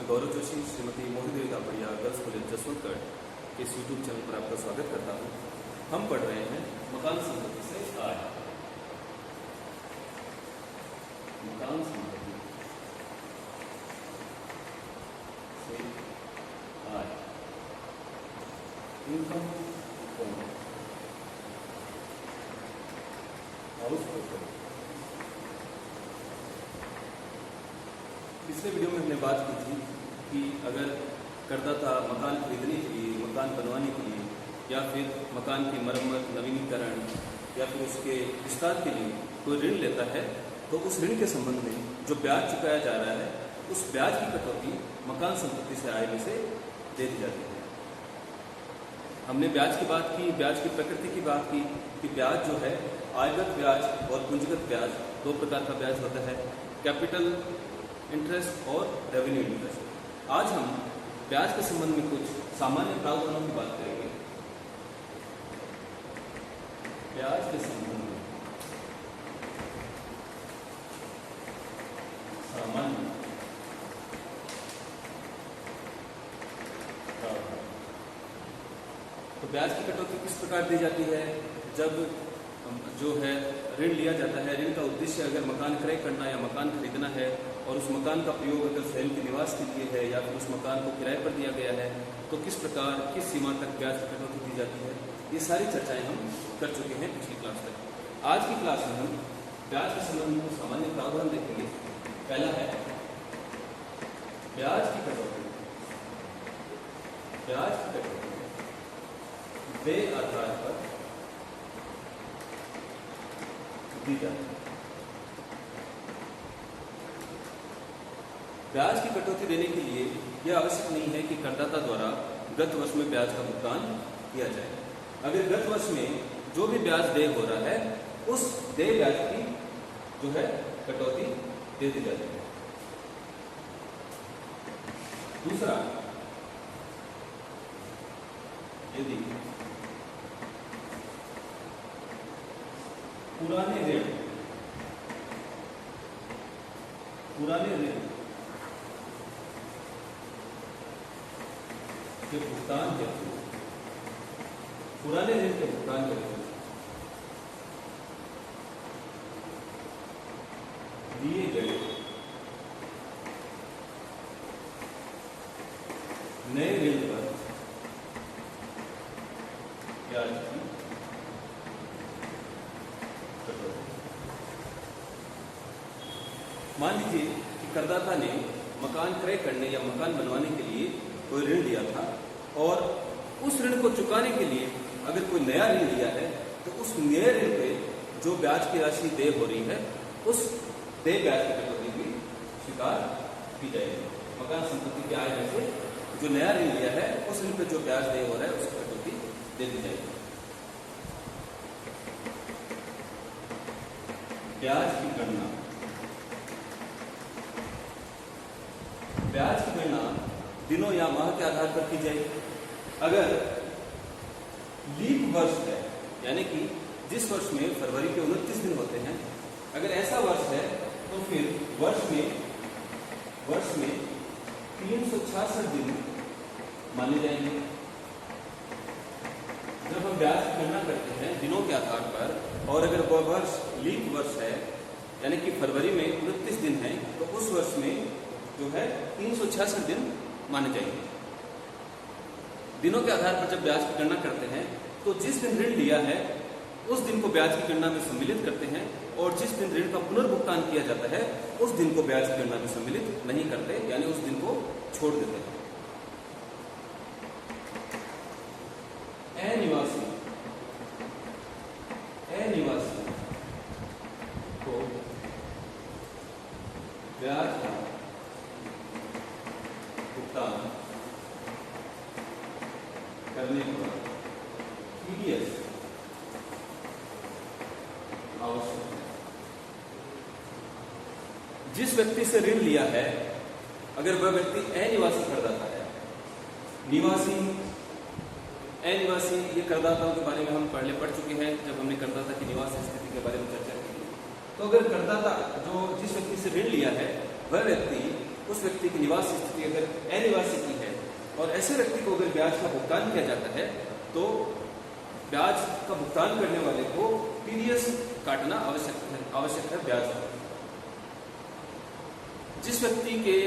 मैं गौरव जोशी श्रीमती मोहित Kapadia girls college Jaswantgarh के इस यूट्यूब चैनल पर आपका स्वागत करता हूँ। हम पढ़ रहे हैं मकान संपत्ति से आय। मकान संपत्ति से आय, इनकम फ्रॉम हाउस प्रॉपर्टी। पिछले वीडियो में हमने बात की थी कि अगर करदाता मकान खरीदने के लिए, मकान बनवाने के लिए या फिर मकान की मरम्मत, नवीनीकरण या फिर उसके विस्तार के लिए कोई ऋण लेता है तो उस ऋण के संबंध में जो ब्याज चुकाया जा रहा है उस ब्याज की कटौती मकान संपत्ति से आय में से दे दी जाती है। हमने ब्याज की बात की, ब्याज की प्रकृति की बात की कि ब्याज जो है आयगत ब्याज और पूंजीगत ब्याज, दो प्रकार का ब्याज होता है, कैपिटल इंटरेस्ट और रेवेन्यू इंटरेस्ट। आज हम ब्याज के संबंध में कुछ सामान्य प्रावधानों की बात करेंगे। ब्याज के संबंध में सामान्य प्रावधान। तो ब्याज की कटौती किस प्रकार दी जाती है? जब जो है ऋण लिया जाता है, ऋण का उद्देश्य अगर मकान क्रय करना या मकान खरीदना है और उस मकान का प्रयोग अगर स्वयं के निवास के लिए है या फिर उस मकान को किराए पर दिया गया है तो किस प्रकार, किस सीमा तक ब्याज की कटौती दी जाती है, ये सारी चर्चाएं हम कर चुके हैं पिछली क्लास तक। आज की क्लास में हम ब्याज के संबंध में सामान्य प्रावधान देखेंगे। पहला है ब्याज की कटौती। ब्याज की कटौती देय आधार पर दी जाती है। ब्याज की कटौती देने के लिए यह आवश्यक नहीं है कि करदाता द्वारा गत वर्ष में ब्याज का भुगतान किया जाए। अगर गत वर्ष में जो भी ब्याज देय हो रहा है उस देय ब्याज की जो है कटौती दे दी जाती है। दूसरा, यदि पुराने ऋण के भुगतान हेतु, पुराने ऋण के भुगतान हेतु दिए गए नए ऋण पर ब्याज की कटौती। मान लीजिए कि करदाता ने मकान क्रय करने या मकान बनवाने के लिए कोई ऋण लिया था और उस ऋण को चुकाने के लिए अगर कोई नया ऋण लिया है तो उस नए ऋण पे जो ब्याज की राशि देय हो रही है उस देय ब्याज की कटौती भी स्वीकार की जाएगी। मकान संपत्ति की आय में से जो नया ऋण लिया है उस ऋण पे जो ब्याज देय हो रहा है उसकी कटौती दे दी जाएगी। ब्याज की गणना। ब्याज की गणना दिनों या माह के आधार पर की जाएगी। अगर लीप वर्ष है, यानी कि जिस वर्ष में फरवरी के 29 दिन होते हैं, अगर ऐसा वर्ष है तो फिर वर्ष में 366 दिन माने जाएंगे। जब हम ब्याज की गणना करते हैं दिनों के आधार पर और अगर वह वर्ष लीप वर्ष है यानी कि फरवरी में 29 दिन है तो उस वर्ष में जो है 366 दिन माने जाएंगे। दिनों के आधार पर जब ब्याज की गणना करते हैं तो जिस दिन ऋण लिया है उस दिन को ब्याज की गणना में सम्मिलित करते हैं और जिस दिन ऋण का पुनर्भुगतान किया जाता है उस दिन को ब्याज की गणना में सम्मिलित नहीं करते, यानी उस दिन को छोड़ देते हैं। अनिवासी को ब्याज का भुगतान करने पर टीडीएस आवश्यक है। जिस व्यक्ति से ऋण लिया है अगर वह व्यक्ति अनिवासी करदाता है, निवासी अनिवासी ये करदाताओं के बारे में हम पहले पढ़ चुके हैं जब हमने करदाता की निवास स्थिति के बारे में चर्चा की। तो अगर करदाता जो जिस व्यक्ति से ऋण लिया है वह व्यक्ति उस व्यक्ति की निवास स्थिति अगर अनिवासी की है और ऐसे व्यक्ति को अगर ब्याज का भुगतान किया जाता है तो ब्याज का भुगतान करने वाले को टीडीएस काटना आवश्यक है ब्याज। जिस व्यक्ति के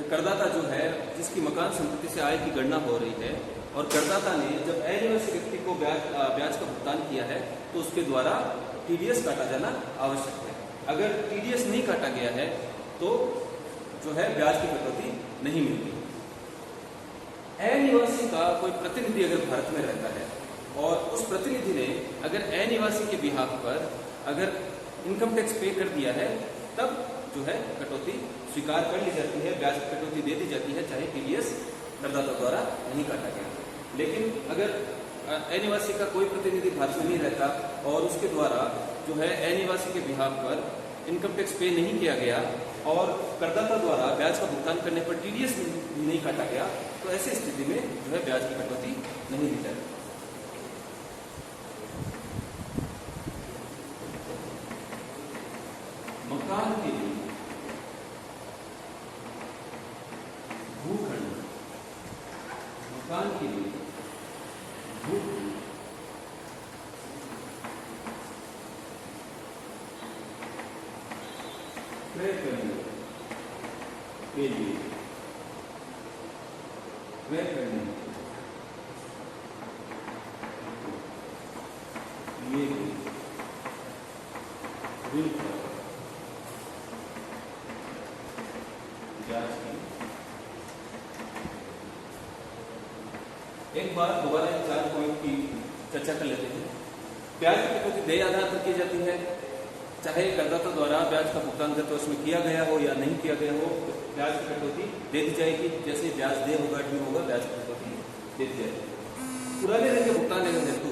करदाता जो है, जिसकी मकान संपत्ति से आय की गणना हो रही है और करदाता ने जब अनिवासी व्यक्ति को ब्याज का भुगतान किया है तो उसके द्वारा टीडीएस काटा जाना आवश्यक है। अगर टीडीएस नहीं काटा गया है तो जो है ब्याज की कटौती नहीं मिलती। अनिवासी का कोई प्रतिनिधि अगर भारत में रहता है और उस प्रतिनिधि ने अगर अनिवासी के बिहाफ पर अगर इनकम टैक्स पे कर दिया है तब जो है कटौती स्वीकार कर ली जाती है, ब्याज की कटौती दे दी जाती है, चाहे टीडीएस करदाता द्वारा नहीं काटा गया। लेकिन अगर अनिवासी का कोई प्रतिनिधि भारत में नहीं रहता और उसके द्वारा जो है अनिवासी के बिहाफ पर इनकम टैक्स पे नहीं किया गया और करदाता द्वारा ब्याज का भुगतान करने पर टीडीएस नहीं काटा गया तो ऐसी स्थिति में जो है ब्याज की कटौती नहीं दी जाती। मकान के लिए भूखंड, मकान के लिए भूखंड क्रय करने के लिए क्रय करने लिए ऋण पर ब्याज की एक बार दोबारा 4 पॉइंट की चर्चा कर लेते हैं। ब्याज की कटौती देय आधार पर की जाती है, चाहे करदाता द्वारा ब्याज का भुगतान गत वर्ष में किया गया हो या नहीं किया गया हो, ब्याज की कटौती दे दी जाएगी। जैसे ब्याज देय होगा ड्यू होगा, ब्याज की कटौती दे दी जाएगी। पुराने ऋण के भुगतान हेतु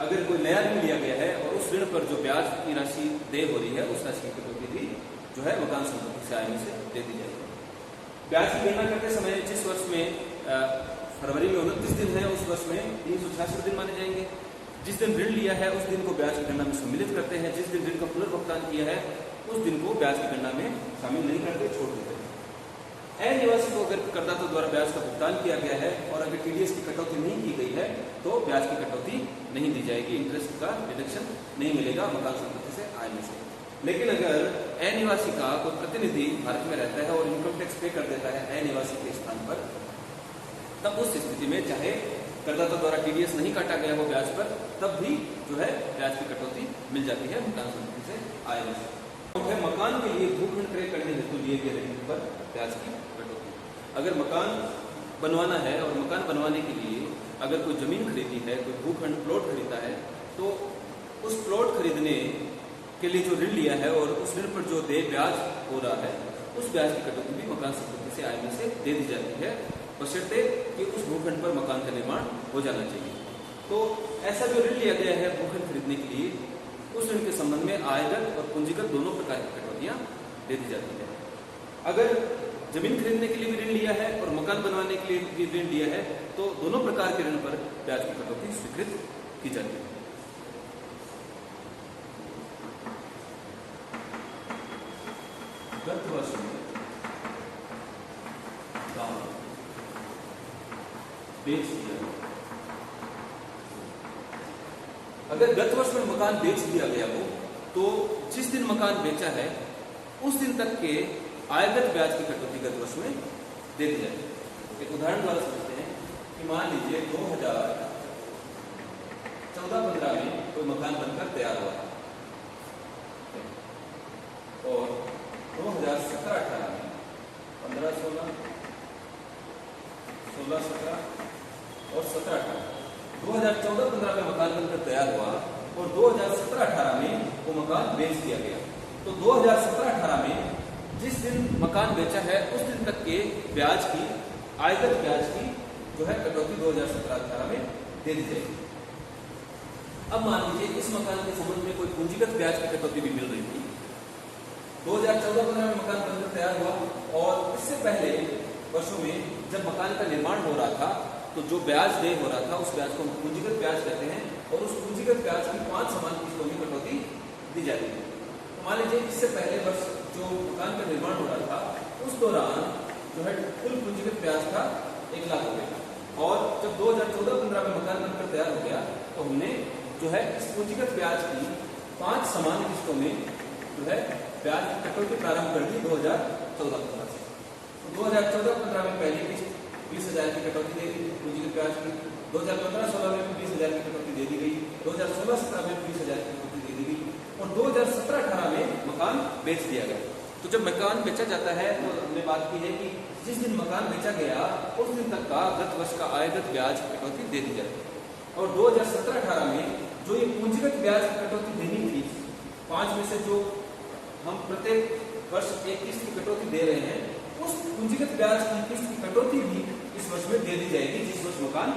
अगर कोई नया ऋण लिया गया है और उस ऋण पर जो ब्याज की राशि देय हो रही है उस राशि की कटौती भी जो है मकान संपत्ति से आय में से दे दी जाएगी। ब्याज की गणना करते समय जिस वर्ष में फरवरी में 29 दिन है उस वर्ष में 366 दिन माने जाएंगे। जिस दिन ऋण लिया है उस दिन को ब्याज की गणना में सम्मिलित करते हैं, जिस दिन ऋण का पुनर्भुगतान किया है उस दिन को ब्याज की गणना में शामिल नहीं करते, छोड़ देते हैं। अनिवासी को अगर करदाता द्वारा ब्याज का भुगतान किया गया है और अगर टीडीएस की कटौती नहीं की गई है तो ब्याज की कटौती नहीं दी जाएगी, इंटरेस्ट का डिडक्शन नहीं मिलेगा मकान संपत्ति से आय में से। लेकिन अगर अनिवासी का कोई प्रतिनिधि भारत में रहता है और इनकम टैक्स पे कर देता है अनिवासी के स्थान पर, तब उस स्थिति में चाहे करदाता द्वारा टीडीएस नहीं काटा गया हो ब्याज पर, तब भी जो है ब्याज की कटौती मिल जाती है मकान संपत्ति से आय में से। तो मकान के लिए भूखंड क्रय करने हेतु लिए गए ऋण पर ब्याज की कटौती। अगर मकान बनवाना है और मकान बनवाने के लिए अगर कोई जमीन खरीदी है, कोई भूखंड प्लॉट खरीदा है, तो उस प्लॉट खरीदने के लिए जो ऋण लिया है और उस ऋण पर जो देय ब्याज हो रहा है उस ब्याज की कटौती भी मकान संपत्ति से आय में से दे दी जाती है, बशर्ते कि उस भूखंड पर मकान का निर्माण हो जाना चाहिए। तो ऐसा जो ऋण लिया गया है भूखंड खरीदने के लिए, उस ऋण के संबंध में आयगत और पूंजीगत दोनों प्रकार की कटौतियां दे दी जाती है। अगर जमीन खरीदने के लिए भी ऋण लिया है और मकान बनवाने के लिए भी ऋण लिया है तो दोनों प्रकार के ऋण पर ब्याज की कटौती स्वीकृत की जाती है। गत वर्ष में बेच दिया, अगर गत वर्ष में मकान बेच दिया गया हो तो जिस दिन मकान बेचा है उस दिन तक के आयगत ब्याज की कटौती गत वर्ष में दे दी जाएगी। एक उदाहरण द्वारा समझते हैं कि मान लीजिए 2014-15 में कोई मकान बनकर तैयार हुआ है और 2017-18 में 15-16, 16-17 और 17-18 2014-15 में मकान बनकर तैयार हुआ और 2017-18 में वो मकान बेच दिया गया। तो 2017-18 में जिस दिन मकान बेचा है उस दिन तक के ब्याज की, आयगत ब्याज की जो है कटौती 2017-18 में दे दी जाएगी। अब मान लीजिए इस मकान के संबंध में कोई पूंजीगत ब्याज की कटौती भी मिल रही थी। 2014-15 में मकान बनकर तैयार हुआ और इससे पहले वर्षों में जब मकान का निर्माण हो रहा था तो जो ब्याज देय हो रहा था उस ब्याज को हम पूंजीगत ब्याज कहते हैं और उस पूंजीगत ब्याज की 5 समान किस्तों में कटौती दी जाती है। तो मान लीजिए इससे पहले वर्ष जो मकान का निर्माण हो रहा था उस दौरान जो है कुल पूंजीगत ब्याज था 1 लाख रुपए का। और जब 2014-15 में मकान बनकर तैयार हो गया तो हमने जो है इस पूंजीगत ब्याज की 5 समान किस्तों में जो है ब्याज की कटौती प्रारंभ कर दी 2014-15 से। तो 2014-15 में पहली किस्त 20,000 की कटौती दे दी पूंजीगत ब्याज की, 2015-16 में 20,000 की कटौती दे दी गई, 2016-17 में 20,000 की कटौती दे दी गई और 2017-18 में मकान बेच दिया गया। तो जब मकान बेचा जाता है तो हमने बात की है कि जिस दिन मकान बेचा गया उस दिन तक का गत वर्ष का आयगत ब्याज कटौती दे दी जाती है। और 2017-18 में जो ये पूंजीगत ब्याज की कटौती देनी थी 5 में से जो हम प्रत्येक वर्ष एक किस्त की कटौती दे रहे हैं, उस पूंजीगत ब्याज की किस्त की कटौती भी इस वर्ष में दे दी जाएगी जिस वर्ष मकान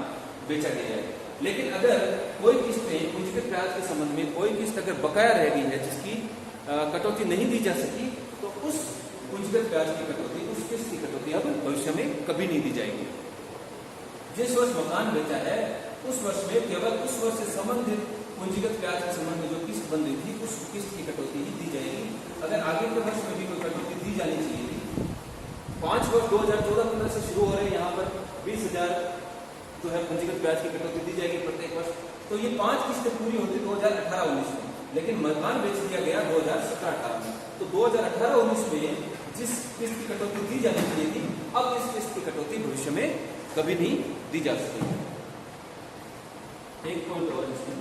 बेचा गया है। लेकिन अगर कोई किस्तें पूंजीगत ब्याज के संबंध में कोई किस्त अगर बकाया रह गई है जिसकी कटौती नहीं दी जा सकी तो उस पूंजीगत ब्याज की कटौती, उस किस्त की कटौती अब भविष्य में कभी नहीं दी जाएगी। जिस वर्ष मकान बेचा है उस वर्ष में केवल उस वर्ष से संबंधित पूंजीगत ब्याज के संबंध में जो किस्त बन रही थी उस किस्त की कटौती ही दी जाएगी। अगर आगे के वर्ष में भी कोई कटौती दी जानी चाहिए थी, 5 वर्ष 2014-15 से शुरू हो रहे हैं, यहाँ पर 20,000 जो है पूंजीगत ब्याज की कटौती दी जाएगी प्रत्येक वर्ष। तो ये 5 किस्तें पूरी होती 2018-19 में, लेकिन मकान बेच दिया गया 2017-18 में। तो 2018-19 में जिस किस्त की कटौती दी जानी चाहिए थी, अब इस किस्त की कटौती भविष्य में कभी नहीं दी जा सकेगी। एक पॉइंट और इसमें,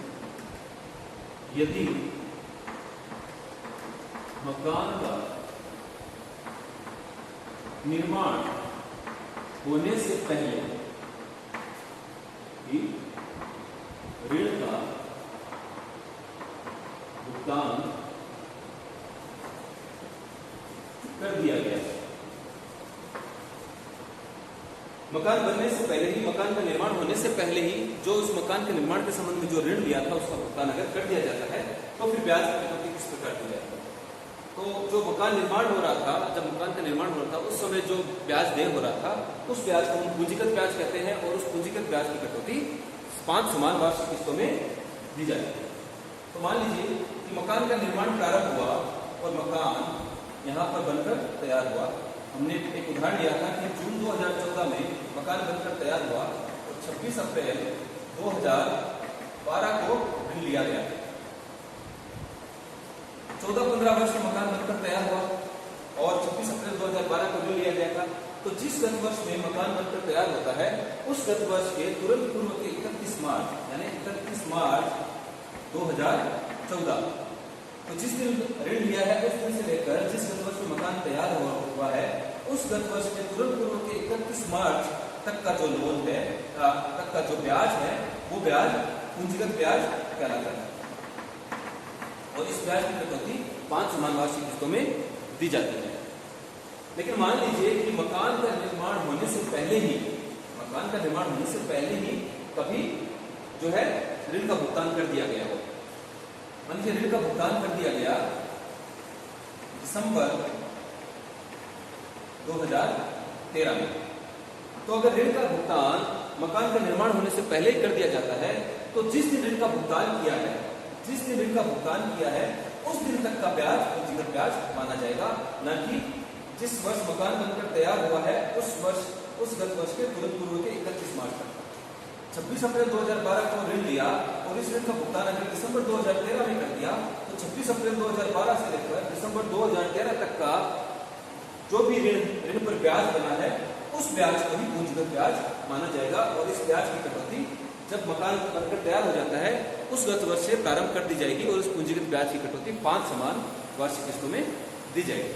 यदि मकान का निर्माण होने से पहले ही ऋण का भुगतान कर दिया गया, मकान बनने से पहले ही, मकान का निर्माण होने से पहले ही जो उस मकान के निर्माण के संबंध में जो ऋण लिया था उसका भुगतान अगर कर दिया जाता है तो फिर ब्याज की कटौती किस प्रकार की जाती है। तो जो मकान निर्माण हो रहा था, जब मकान का निर्माण हो रहा था उस समय जो ब्याज देय हो रहा था उस ब्याज को हम पूंजीगत ब्याज कहते हैं और उस पूंजीगत ब्याज की कटौती 5 समान वार्षिक किस्तों में दी जाती है। तो मान लीजिए कि मकान का निर्माण प्रारंभ हुआ और मकान यहाँ पर बनकर तैयार हुआ। हमने एक उदाहरण लिया था कि जून 2014 में मकान बनकर तैयार हुआ और 26 अप्रैल 2012 को ऋण लिया गया। 14-15 वर्ष में मकान बनकर तैयार हुआ और 26 अप्रैल 2012 को ऋण लिया गया था। तो जिस गत वर्ष में मकान बनकर तैयार होता है उस गत वर्ष के तुरंत पूर्व के 31 मार्च यानी 31 मार्च 2014, तो जिस दिन ऋण लिया है उस दिन से लेकर जिस गत वर्ष में मकान तैयार हुआ है उस गत वर्ष के तुरंत पूर्व के 31 मार्च तक का जो लोन है, तक का जो ब्याज है, वो ब्याज पूंजीगत ब्याज कहलाता है और इस ब्याज की कटौती 5 समान वार्षिक किस्तों में दी जाती है। लेकिन मान लीजिए कि मकान का निर्माण होने से पहले ही, मकान का निर्माण होने से पहले ही कभी जो है ऋण का भुगतान कर दिया गया हो। मान लीजिए ऋण का भुगतान कर दिया गया दिसंबर 2013 में। तो अगर ऋण का भुगतान मकान का निर्माण होने से पहले ही कर दिया जाता है तो जिस दिन ऋण का भुगतान किया है, जिस दिन ऋण का भुगतान किया है उस दिन तक का ब्याज पूंजीगत ब्याज माना जाएगा, न कि जिस वर्ष मकान बनकर तैयार हुआ है उस वर्ष, उस गत वर्ष के तुरंत पूर्व के 31 मार्च तक। 26 अप्रैल 2012 को ऋण लिया और इस ऋण का भुगतान अगर दिसंबर 2013 में कर दिया तो 26 अप्रैल 2012 से लेकर दिसंबर 2013 तक का जो भी ऋण पर ब्याज बना है उस ब्याज को ही पूंजीगत ब्याज माना जाएगा और इस ब्याज की कटौती जब मकान बनकर तैयार हो जाता है उस गत वर्ष से प्रारंभ कर दी जाएगी और उस पूंजीगत ब्याज की कटौती 5 समान वार्षिक किस्तों में दी जाएगी।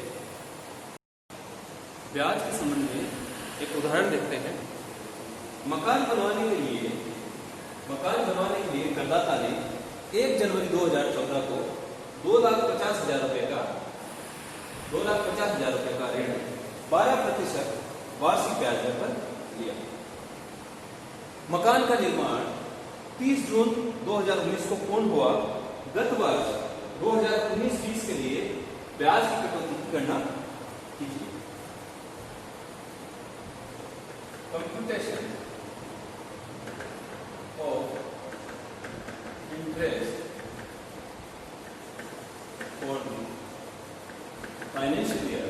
ब्याज के संबंध में एक उदाहरण देखते हैं। मकान बनवाने के लिए करदाता ने 1 जनवरी 2014 को 2,50,000 रुपए का 2,50,000 रुपए का ऋण 12% वार्षिक ब्याज दर पर लिया। मकान का निर्माण 30 जून 2019 को पूर्ण हुआ। गत वर्ष 2019-20 के लिए ब्याज की कटौती की गणना कीजिए। Computation of interest for financial year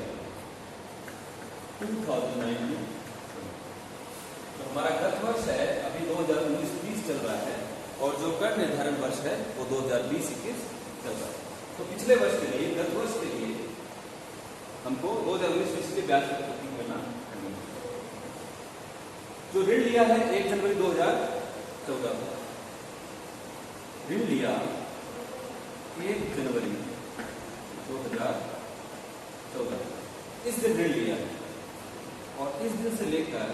हमारा गत वर्ष है अभी 2019-20 चल रहा है और जो कर निर्धारण वर्ष है वो 2020-21 चल रहा है। तो पिछले वर्ष के लिए, गत वर्ष के लिए हमको 2019-20 के ब्याज की गणना करनी है। जो ऋण लिया है 1 जनवरी 2014, ऋण लिया 1 जनवरी 2014, इस दिन ऋण लिया है और इस दिन से लेकर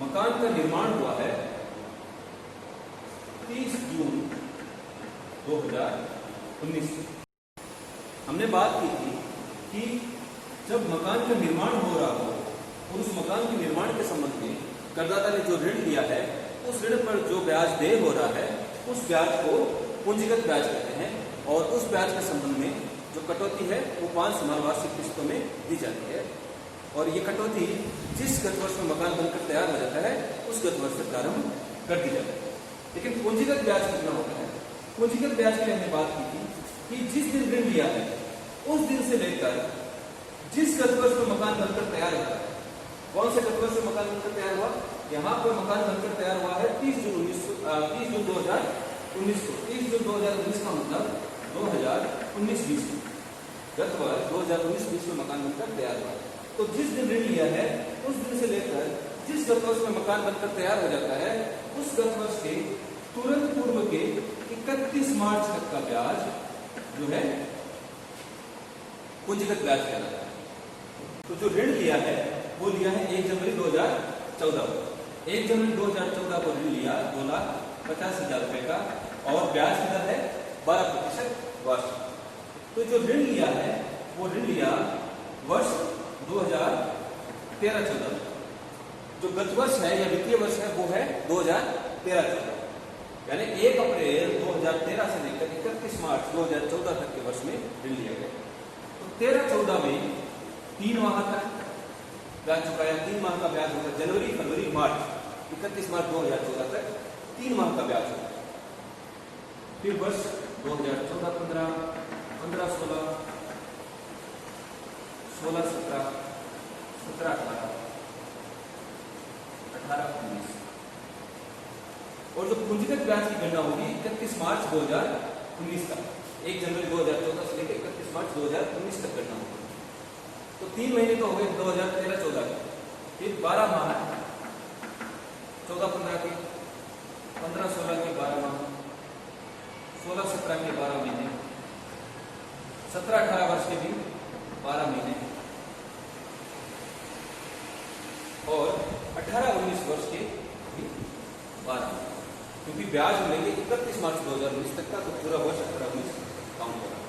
मकान का निर्माण हुआ है 30 जून 2019। हमने बात की थी कि जब मकान का निर्माण हो रहा हो और उस मकान के निर्माण के संबंध में करदाता ने जो ऋण लिया है उस ऋण पर जो ब्याज देय हो रहा है उस ब्याज को पूंजीगत ब्याज कहते हैं और उस ब्याज के संबंध में जो कटौती है वो 5 समान वार्षिक किस्तों में दी जाती है और ये कटौती जिस गत वर्ष में मकान बनकर तैयार हो जाता है उस गत वर्ष से प्रारंभ कर दी जाती है। लेकिन पूंजीगत ब्याज कितना होता है? पूंजीगत ब्याज की हमने बात की थी कि जिस दिन ऋण लिया है उस दिन से लेकर जिस गत वर्ष में मकान बनकर तैयार होता है। कौन से गत वर्ष में मकान बनकर तैयार हुआ? यहाँ पर मकान बनकर तैयार हुआ है 30 जून 2019 को। 30 जून 2019 का मतलब 2019-20 गत वर्ष 2019-20 में मकान बनकर तैयार हुआ। तो जिस दिन ऋण लिया है उस दिन से लेकर जिस गत वर्ष में मकान बनकर तैयार हो जाता है उस गत वर्ष के तुरंत पूर्व के 31 मार्च तक का ब्याज जो है पूंजीगत ब्याज कहलाता है। तो जो ऋण लिया है वो लिया है 1 जनवरी 2014 को। 1 जनवरी 2014 को ऋण लिया 2,50,000 रुपए का और ब्याज की दर है 12% वार्षिक। तो जो ऋण लिया है वो ऋण लिया वर्ष 2013-14। जो गत वर्ष है या वित्तीय वर्ष है वो है 2013-14, यानी 1 अप्रैल 2013 से लेकर 31 मार्च 2014 तक के वर्ष में ऋण लिया गया। तो 13-14 में 3 माह तक ब्याज चुकाया। 3 माह का ब्याज होगा जनवरी, फरवरी, मार्च, 31 मार्च 2014 तक 3 माह का ब्याज होगा। फिर वर्ष 2014-15, 15-16, 16-17, 17-18, 18-19 और जो पूंजीगत ब्याज की गणना होगी 31 मार्च 2019 तक। 1 जनवरी 2014 से लेकर 31 मार्च 2019 तक गणना होगी। तो 3 महीने तो हो गए 2013-14 के, फिर 12 माह 14-15 के, 15-16 के 12 माह, 16-17 के 12 महीने, 17-18 वर्ष के भी 12 महीने और 18-19 वर्ष के भी 12 महीने, क्योंकि ब्याज मिलेंगे 31 मार्च 2019 तक का, तो पूरा वर्ष 18-19 काउंट होगा।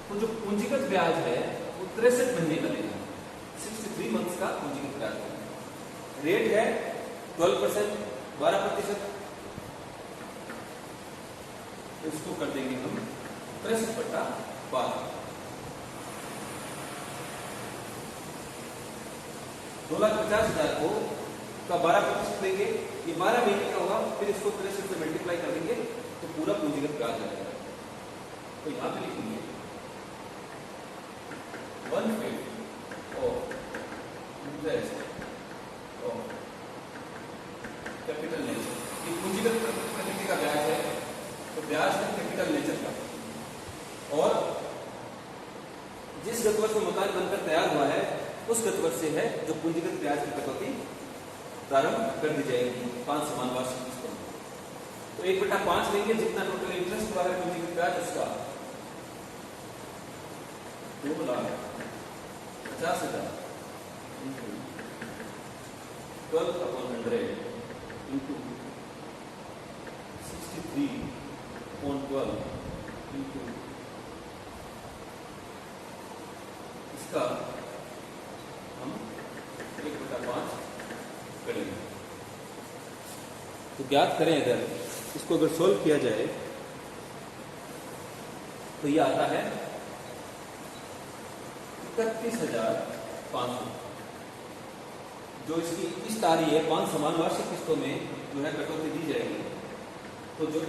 तो जो पूंजीगत ब्याज है वो 63 महीने का लेना, 63 मंथ्स का पूंजीगत ब्याज है। रेट है 12%, 12%। तो इसको कर देंगे हम 63/12, 2,50,000 को का 12% देंगे, ये 12 महीने का होगा, फिर इसको 63 से मल्टीप्लाई कर देंगे तो पूरा पूंजीगत ब्याज आ जाएगा। तो यहाँ पे लिखेंगे 1/5 of interest of capital nature. ये पूंजीगत प्रकृति का ब्याज है, तो ब्याज है कैपिटल नेचर का। और जिस गत वर्ष में मकान बनकर तैयार हुआ है उस गत वर्ष से है जो पूंजीगत ब्याज की कटौती प्रारंभ कर दी जाएगी 5 समान वार्षिक किस्तों में। तो 1/5 लेंगे, जितना टोटल इंटरेस्ट हुआ है पूंजीगत ब्याज उसका 2,50,000 12/100 into 63/12 into इसका हम 1/5 करेंगे। तो ज्ञात करें, अगर इसको अगर सोल्व किया जाए तो ये आता है 31,500। जो इसकी किस्त आ रही है 5 समान वार्षिक किस्तों में जो है कटौती दी जाएगी, तो जो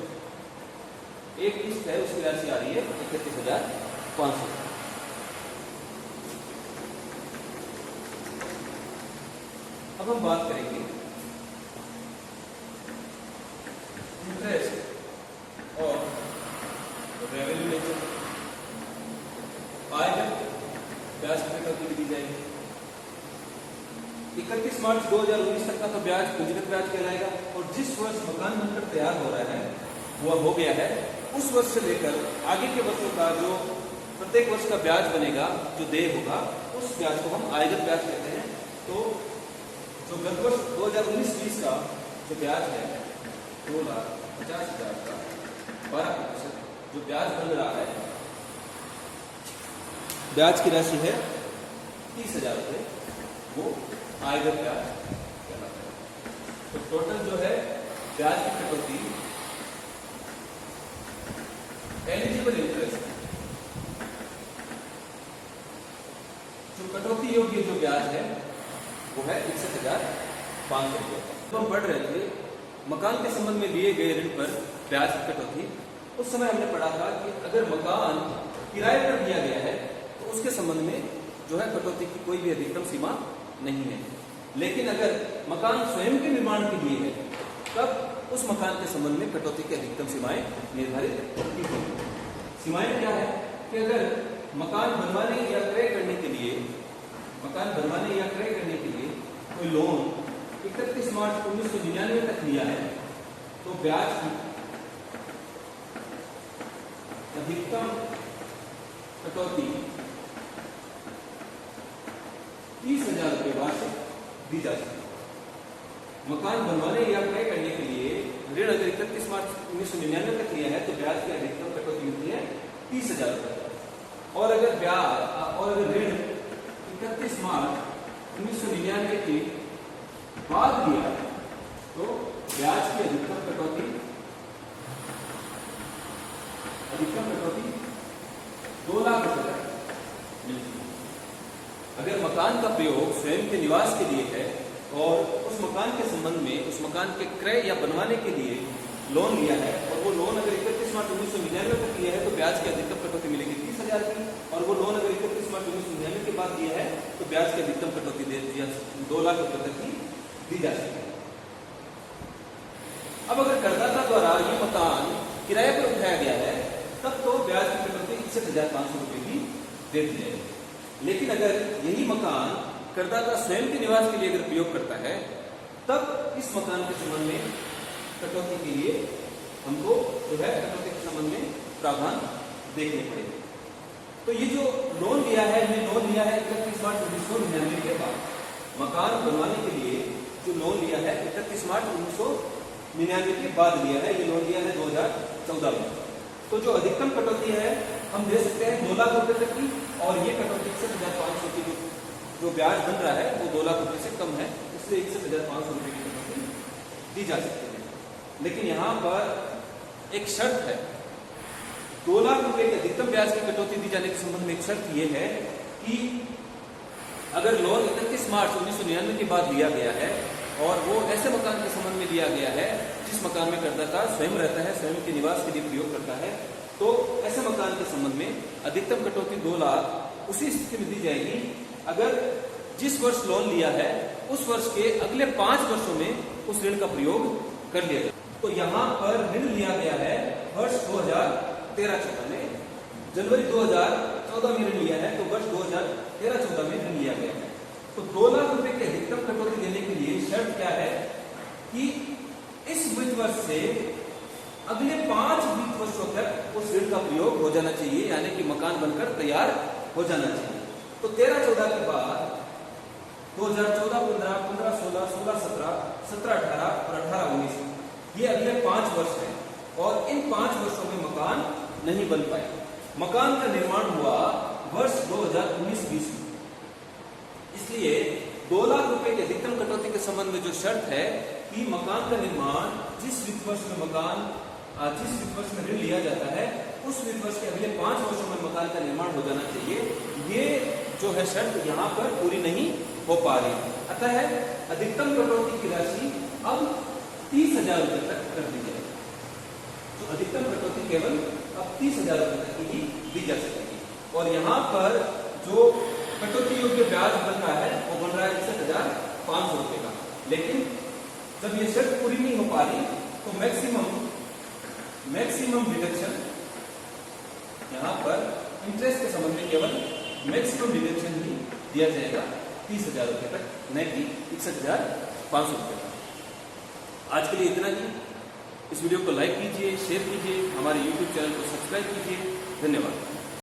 एक किस्त है उसकी राशि आ रही है 31,500। अब हम बात करेंगे इंटरेस्ट और रेवेन्यू नेचर। आएगा ब्याज की कटौती दी जाएगी। 31 मार्च 2019 तक का तो ब्याज पूंजीगत ब्याज कहलाएगा, और जिस वर्ष मकान बनकर तैयार हो रहा है वो हो गया है, उस वर्ष से लेकर आगे के वर्षों का जो प्रत्येक वर्ष का ब्याज बनेगा, जो देय होगा, उस ब्याज को हम आयगत ब्याज कहते हैं। तो जो गत वर्ष 2019-20 का जो ब्याज है 2,50,000 का 12% जो ब्याज बन रहा है, ब्याज की राशि है 30,000 रुपये, वो आयगत ब्याज कहलाता है। तो टोटल जो है ब्याज की कटौती, एलिजिबल इंटरेस्ट, जो कटौती योग्य जो ब्याज है वो है 61,500 रुपये। तो हम पढ़ रहे थे मकान के संबंध में लिए गए ऋण पर ब्याज की कटौती। उस समय हमने पढ़ा था कि अगर मकान किराए पर दिया गया है तो उसके संबंध में जो है कटौती की कोई भी अधिकतम सीमा नहीं है। लेकिन अगर मकान स्वयं के निर्माण के लिए है तब उस मकान के संबंध में कटौती की अधिकतम सीमाएं निर्धारित होती हैं। सीमाएं क्या है कि अगर मकान बनवाने या क्रय करने के लिए कोई लोन 31 मार्च 1999 तक लिया है तो ब्याज की अधिकतम कटौती 30,000 रुपये वार्षिक दी जा सकती है। मकान बनवाने या क्रय करने के लिए ऋण अगर 31 मार्च 1999 तक लिया है तो ब्याज की अधिकतम कटौती मिलती है 30,000 रुपये। और अगर ऋण 31 मार्च 1999 के बाद दिया है तो ब्याज की अधिकतम कटौती 2 लाख रुपए मिलती है। अगर मकान का प्रयोग स्वयं के निवास के लिए है और उस मकान के संबंध में उस मकान के क्रय या बनवाने के लिए लोन लिया है और वो लोन अगर 31 मार्च 1999 तक लिया है तो ब्याज की अधिकतम कटौती मिलेगी 30,000 की, और वो लोन अगर 31 मार्च 1999 के बाद दिया है तो ब्याज की अधिकतम कटौती 2 लाख रुपए तक की दी जा सकती है। अब अगर करदाता द्वारा ये मकान किराए पर उठाया गया है तब तो ब्याज की कटौती 61,500 रुपये की दे दी जाएगी। लेकिन अगर यही मकान करदाता स्वयं के निवास के लिए अगर प्रयोग करता है तब इस मकान के संबंध में कटौती के लिए हमको जो है कटौती के संबंध में प्रावधान देखने पड़ेंगे। तो ये जो लोन लिया है 31 मार्च 1999 के बाद मकान बनवाने के लिए जो लोन लिया है 31 मार्च 1999 के बाद लिया है, ये लोन लिया है 2014 में। तो जो अधिकतम कटौती है हम दे सकते हैं 2 लाख रुपए तक की, और ये कटौती 61,500 की जो ब्याज बन रहा है वो 2 लाख रुपए से कम है, इसलिए 61,500 रुपए की कटौती दी जा सकती है। लेकिन यहाँ पर एक शर्त है, 2 लाख रुपए की अधिकतम ब्याज की कटौती दी जाने के संबंध में एक शर्त यह है कि अगर लोन 31 मार्च 1999 के बाद लिया गया है और वो ऐसे मकान के संबंध में लिया गया है जिस मकान में करदाता स्वयं रहता है, स्वयं के निवास के लिए प्रयोग करता है, तो ऐसे मकान के संबंध में अधिकतम कटौती 2 लाख उसी स्थिति में दी जाएगी अगर जिस वर्ष लोन लिया है उस वर्ष के अगले 5 वर्षों में उस ऋण का प्रयोग कर लिया जाए। तो यहाँ पर ऋण लिया गया है वर्ष 2013-14 में, जनवरी 2014 में ऋण लिया है तो वर्ष 2013-14 में ऋण लिया गया है। तो 2 लाख रुपए की अधिकतम कटौती देने के लिए शर्त क्या है कि इस वित्त वर्ष से अगले 5 वित्त वर्षों तक उस ऋण का प्रयोग हो जाना चाहिए, यानी कि मकान बनकर तैयार हो जाना चाहिए। तो 13-14 के बाद 2014, 15, 16, 17, 18 और 18-19 ये अगले 5 वर्ष हैं और इन 5 वर्षों में मकान नहीं बन पाए। मकान का निर्माण हुआ वर्ष 2019-20 में, इसलिए 2 लाख रुपए की अधिकतम कटौती के संबंध में जो शर्त है कि मकान का निर्माण जिस वित्त वर्ष में ऋण लिया जाता है उस वित्त वर्ष के अगले 5 वर्षों में मकान का निर्माण हो जाना चाहिए, ये जो है शर्त यहाँ पर पूरी नहीं हो पा रही। अतः अधिकतम कटौती की राशि अब 30,000 रुपए तक कर दी जाएगी। तो अधिकतम कटौती केवल अब 30,000 रुपए तक की दी जा सकेगी। और यहाँ पर जो कटौती योग्य ब्याज बन रहा है वो बन रहा है 61,500 रुपए का। लेकिन जब ये शर्त पूरी नहीं हो पा रही तो मैक्सिमम डिडक्शन यहाँ पर इंटरेस्ट के संबंध में केवल मैक्सिमम डिडक्शन ही दिया जाएगा 30,000 रुपये तक, न कि 61,500 रुपये तक। आज के लिए इतना ही। इस वीडियो को लाइक कीजिए, शेयर कीजिए, हमारे YouTube चैनल को सब्सक्राइब कीजिए। धन्यवाद।